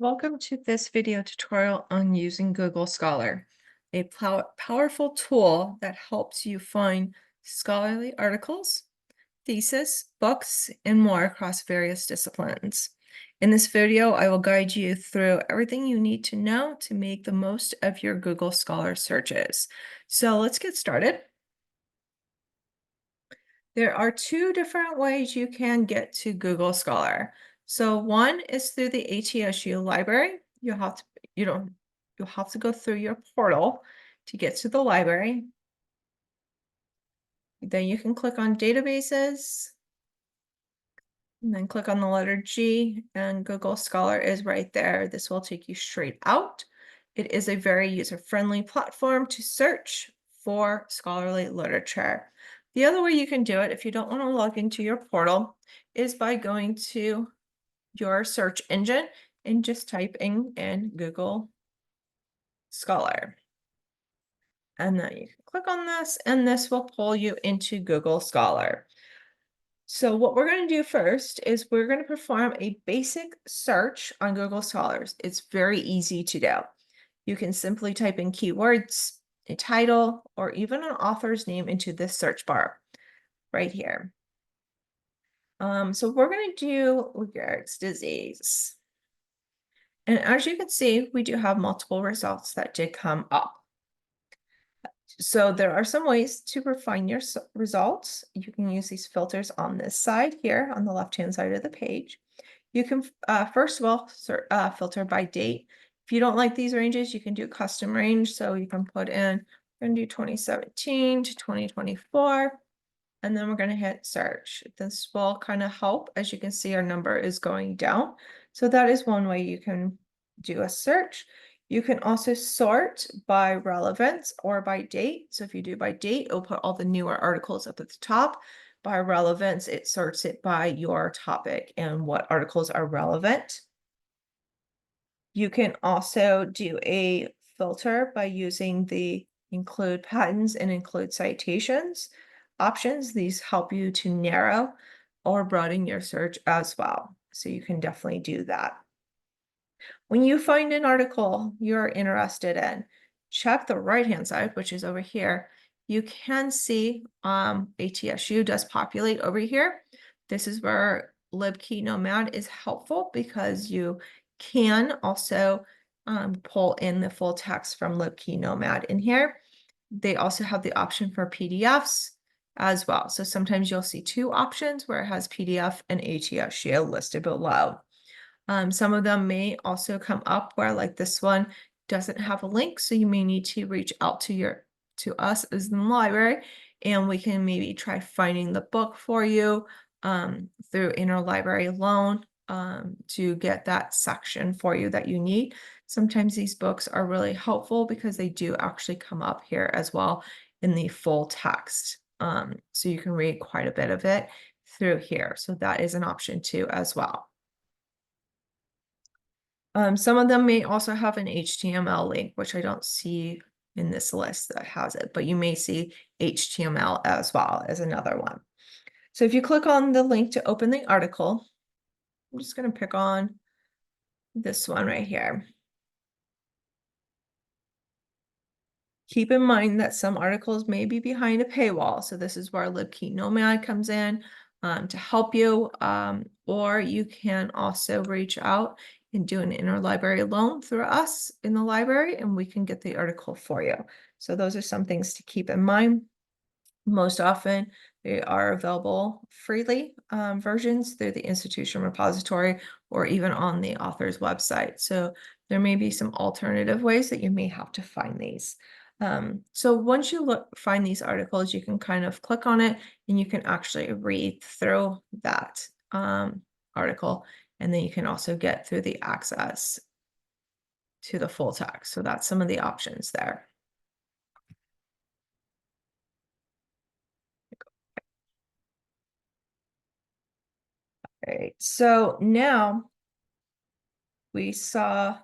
Welcome to this video tutorial on using Google Scholar, a powerful tool that helps you find scholarly articles, thesis, books, and more across various disciplines. In this video, I will guide you through everything you need to know to make the most of your Google Scholar searches. So let's get started. There are two different ways you can get to Google Scholar. So one is through the ATSU library. You don't you'll have to go through your portal to get to the library. Then you can click on databases and then click on the letter G, and Google Scholar is right there. This will take you straight out. It is a very user-friendly platform to search for scholarly literature. The other way you can do it if you don't want to log into your portal is by going to your search engine and just typing in Google Scholar. And then you can click on this and this will pull you into Google Scholar. So what we're going to do first is we're going to perform a basic search on Google Scholars. It's very easy to do. You can simply type in keywords, a title, or even an author's name into this search bar right here. So we're going to do Lou Gehrig's disease. And as you can see, we do have multiple results that did come up. So there are some ways to refine your results. You can use these filters on this side here on the left-hand side of the page. You can, first of all, filter by date. If you don't like these ranges, you can do custom range. So you can put in, we're going to do 2017 to 2024, and then we're going to hit search. This will kind of help. As you can see, our number is going down. So that is one way you can do a search. You can also sort by relevance or by date. So if you do by date, it'll put all the newer articles up at the top. By relevance, it sorts it by your topic and what articles are relevant. You can also do a filter by using the include patents and include citations options. These help you to narrow or broaden your search as well. So you can definitely do that. When you find an article you're interested in, check the right-hand side, which is over here. You can see ATSU does populate over here. This is where LibKeyNomad is helpful because you can also pull in the full text from LibKeyNomad in here. They also have the option for PDFs as well. So sometimes you'll see two options where it has PDF and ATSU listed below. Some of them may also come up where, like this one doesn't have a link, so you may need to reach out to us as the library, and we can maybe try finding the book for you through interlibrary loan to get that section for you that you need. Sometimes these books are really helpful because they do actually come up here as well in the full text. So you can read quite a bit of it through here. So that is an option too as well. Some of them may also have an HTML link, which I don't see in this list that has it, but you may see HTML as well as another one. So if you click on the link to open the article, I'm just going to pick on this one right here. Keep in mind that some articles may be behind a paywall. So this is where LibKeyNomad comes in to help you, or you can also reach out and do an interlibrary loan through us in the library, and we can get the article for you. So those are some things to keep in mind. Most often, they are available freely versions through the institution repository or even on the author's website. So there may be some alternative ways that you may have to find these. So once you find these articles, you can kind of click on it and you can actually read through that article. And then you can also get through the access to the full text. So that's some of the options there. Okay, so now we saw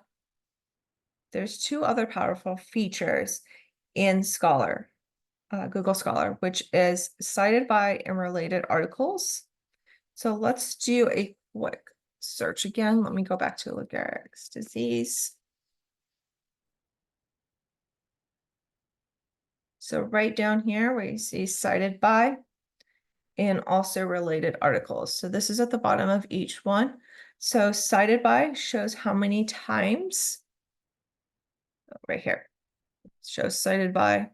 there's two other powerful features in Scholar, Google Scholar, which is cited by and related articles. So let's do a quick search again. Let me go back to Lou Gehrig's disease. So right down here where you see cited by and also related articles. So this is at the bottom of each one. So cited by shows how many times, right here, shows cited by.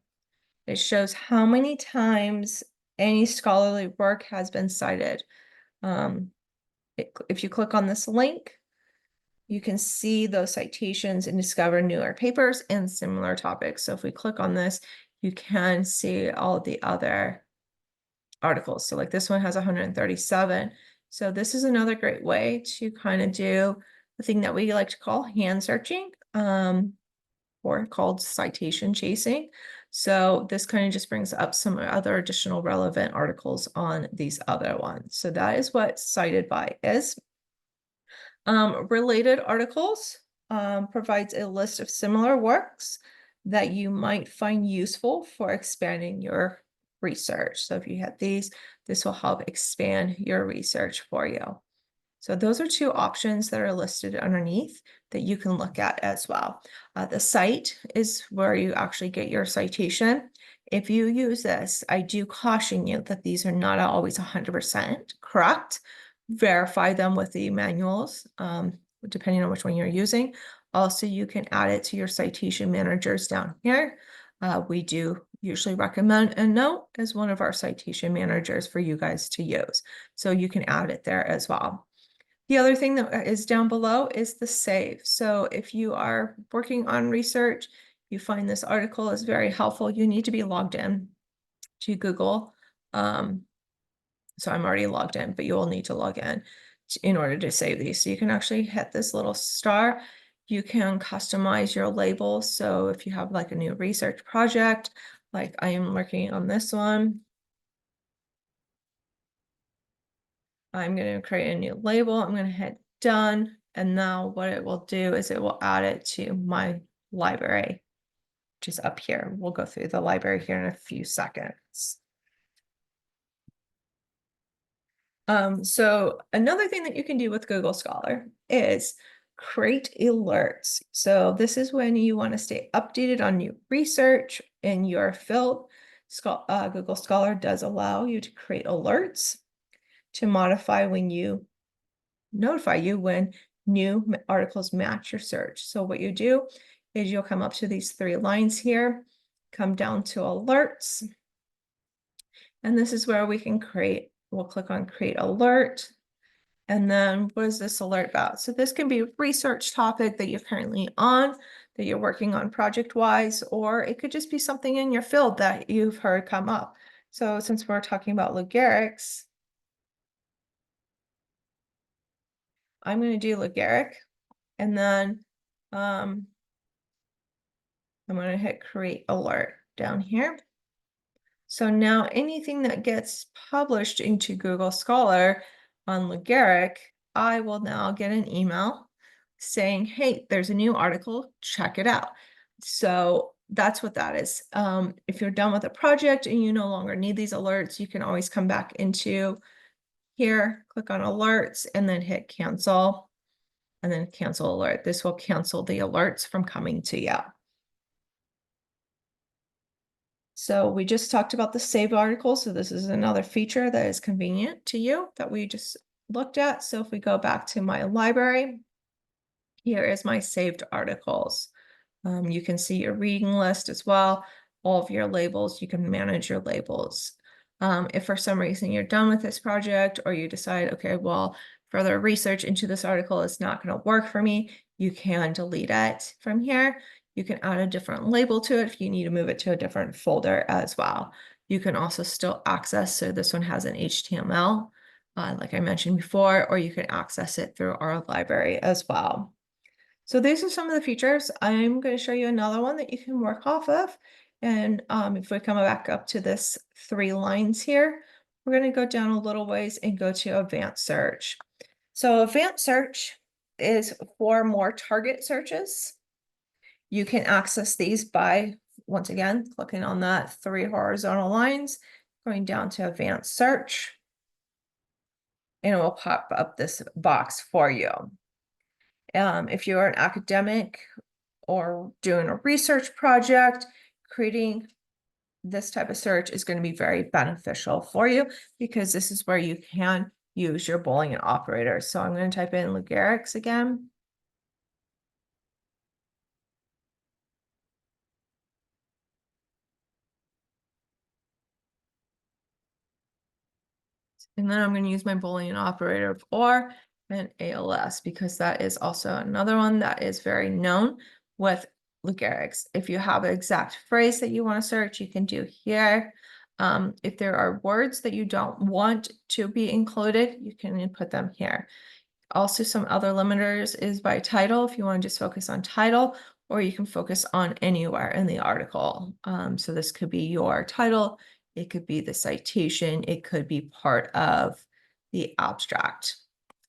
It shows how many times any scholarly work has been cited. If you click on this link, you can see those citations and discover newer papers and similar topics. So if we click on this, you can see all the other articles. So like this one has 137. So this is another great way to kind of do the thing that we like to call hand searching, or called citation chasing. So this kind of just brings up some other additional relevant articles on these other ones. So that is what cited by is. Related articles provides a list of similar works that you might find useful for expanding your research. So if you have these, this will help expand your research for you. So those are two options that are listed underneath that you can look at as well. The cite is where you actually get your citation. If you use this, I do caution you that these are not always 100% correct. Verify them with the manuals, depending on which one you're using. Also, you can add it to your citation managers down here. We do usually recommend EndNote as one of our citation managers for you guys to use. So you can add it there as well. The other thing that is down below is the save. So if you are working on research, you find this article is very helpful, you need to be logged in to Google. So I'm already logged in, but you will need to log in order to save these. So you can actually hit this little star. You can customize your label. So if you have like a new research project, like I am working on this one, I'm going to create a new label. I'm going to hit done. And now what it will do is it will add it to my library, which is up here. We'll go through the library here in a few seconds. So another thing that you can do with Google Scholar is create alerts. So this is when you want to stay updated on new research in your field. Google Scholar does allow you to create alerts to notify you when new articles match your search. So what you do is you'll come up to these three lines here, come down to alerts, and this is where we can we'll click on create alert. And then what is this alert about? So this can be a research topic that you're currently on, that you're working on project-wise, or it could just be something in your field that you've heard come up. So since we're talking about Lou Gehrig's, I'm going to do Lou Gehrig, and then I'm going to hit create alert down here. So now anything that gets published into Google Scholar on Lou Gehrig, I will now get an email saying, hey, there's a new article, check it out. So that's what that is. If you're done with a project and you no longer need these alerts, you can always come back into here, click on alerts, and then hit cancel, and then cancel alert. This will cancel the alerts from coming to you. So we just talked about the saved article. So this is another feature that is convenient to you that we just looked at. So if we go back to my library, here is my saved articles. You can see your reading list as well, all of your labels. You can manage your labels. If for some reason you're done with this project or you decide, okay, well, further research into this article is not going to work for me, you can delete it from here. You can add a different label to it if you need to move it to a different folder as well. You can also still access, so this one has an HTML, like I mentioned before, or you can access it through our library as well. So these are some of the features. I'm going to show you another one that you can work off of. And if we come back up to this three lines here, we're going to go down a little ways and go to advanced search. So advanced search is for more target searches. You can access these by, once again, clicking on that three horizontal lines, going down to advanced search. and it will pop up this box for you. If you're an academic or doing a research project, creating this type of search is going to be very beneficial for you because this is where you can use your Boolean operator. So I'm going to type in Lou Gehrig's again. And then I'm going to use my Boolean operator of OR and ALS because that is also another one that is very known with Lou Gehrig's. If you have an exact phrase that you want to search, you can do here. If there are words that you don't want to be included, you can input them here. Also, some other limiters is by title, if you want to just focus on title, or you can focus on anywhere in the article. So this could be your title, it could be the citation, it could be part of the abstract.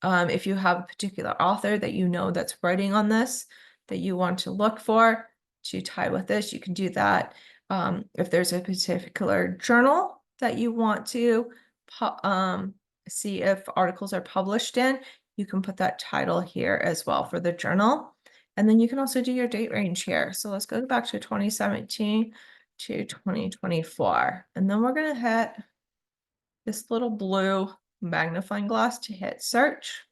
If you have a particular author that you know that's writing on this, that you want to look for to tie with this, you can do that. If there's a particular journal that you want to see if articles are published in, you can put that title here as well for the journal. And then you can also do your date range here. So let's go back to 2017 to 2024. And then we're going to hit this little blue magnifying glass to hit search.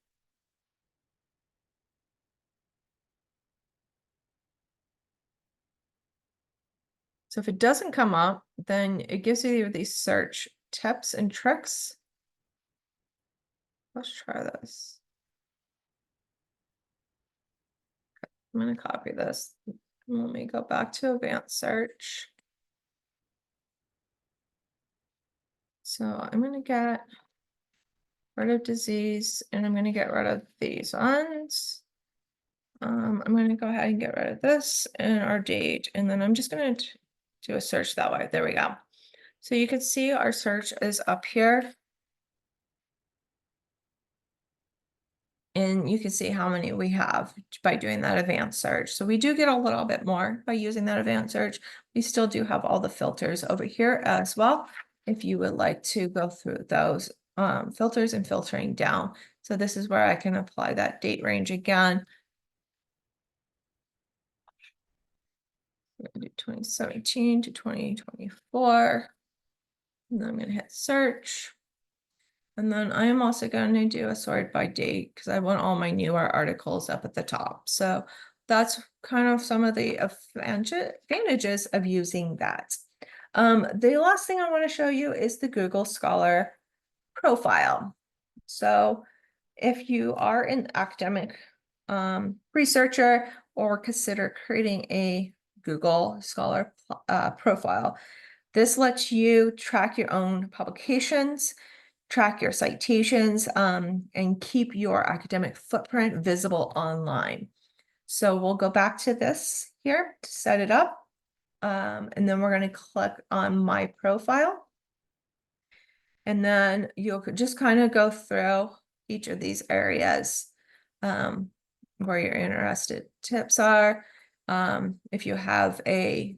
So if it doesn't come up, then it gives you these search tips and tricks. Let's try this. I'm going to copy this. Let me go back to advanced search. So I'm going to get rid of disease and I'm going to get rid of these ones. I'm going to go ahead and get rid of this and our date, and then I'm just going to do a search that way. There we go. So you can see our search is up here. And you can see how many we have by doing that advanced search. So we do get a little bit more by using that advanced search. We still do have all the filters over here as well, if you would like to go through those filters and filtering down. So this is where I can apply that date range again. We're going to do 2017 to 2024. And then I'm going to hit search. And then I am also going to do a sort by date because I want all my newer articles up at the top. So that's kind of some of the advantages of using that. The last thing I want to show you is the Google Scholar profile. So if you are an academic researcher or consider creating a Google Scholar profile, this lets you track your own publications, track your citations, and keep your academic footprint visible online. So we'll go back to this here to set it up. And then we're going to click on my profile. And then you'll just kind of go through each of these areas where your interested tips are. If you have a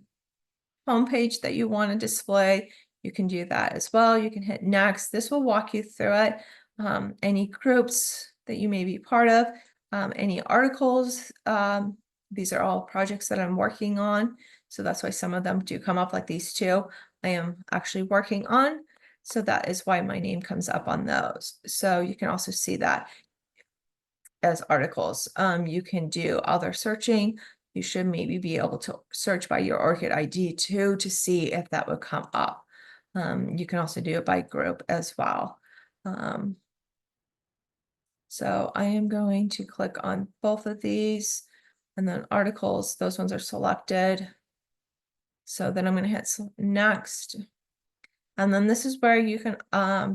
homepage that you want to display, you can do that as well. You can hit next. This will walk you through it. Any groups that you may be part of, any articles. These are all projects that I'm working on. So that's why some of them do come up, like these two I am actually working on. So that is why my name comes up on those. So you can also see that as articles. You can do other searching. You should maybe be able to search by your ORCID ID too to see if that would come up. You can also do it by group as well. So I am going to click on both of these and then articles. Those ones are selected. So then I'm going to hit next. And then this is where you can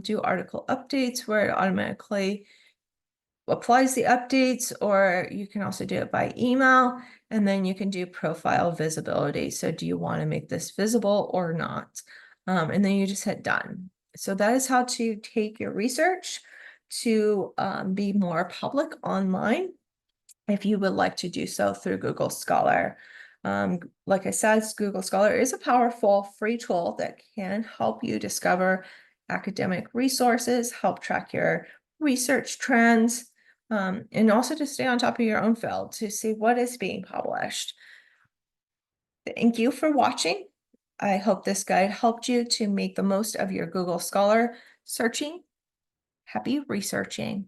do article updates where it automatically applies the updates, or you can also do it by email, and then you can do profile visibility. So do you want to make this visible or not? And then you just hit done. So that is how to take your research to be more public online if you would like to do so through Google Scholar. Like I said, Google Scholar is a powerful free tool that can help you discover academic resources, help track your research trends, and also to stay on top of your own field to see what is being published. Thank you for watching. I hope this guide helped you to make the most of your Google Scholar searching. Happy researching.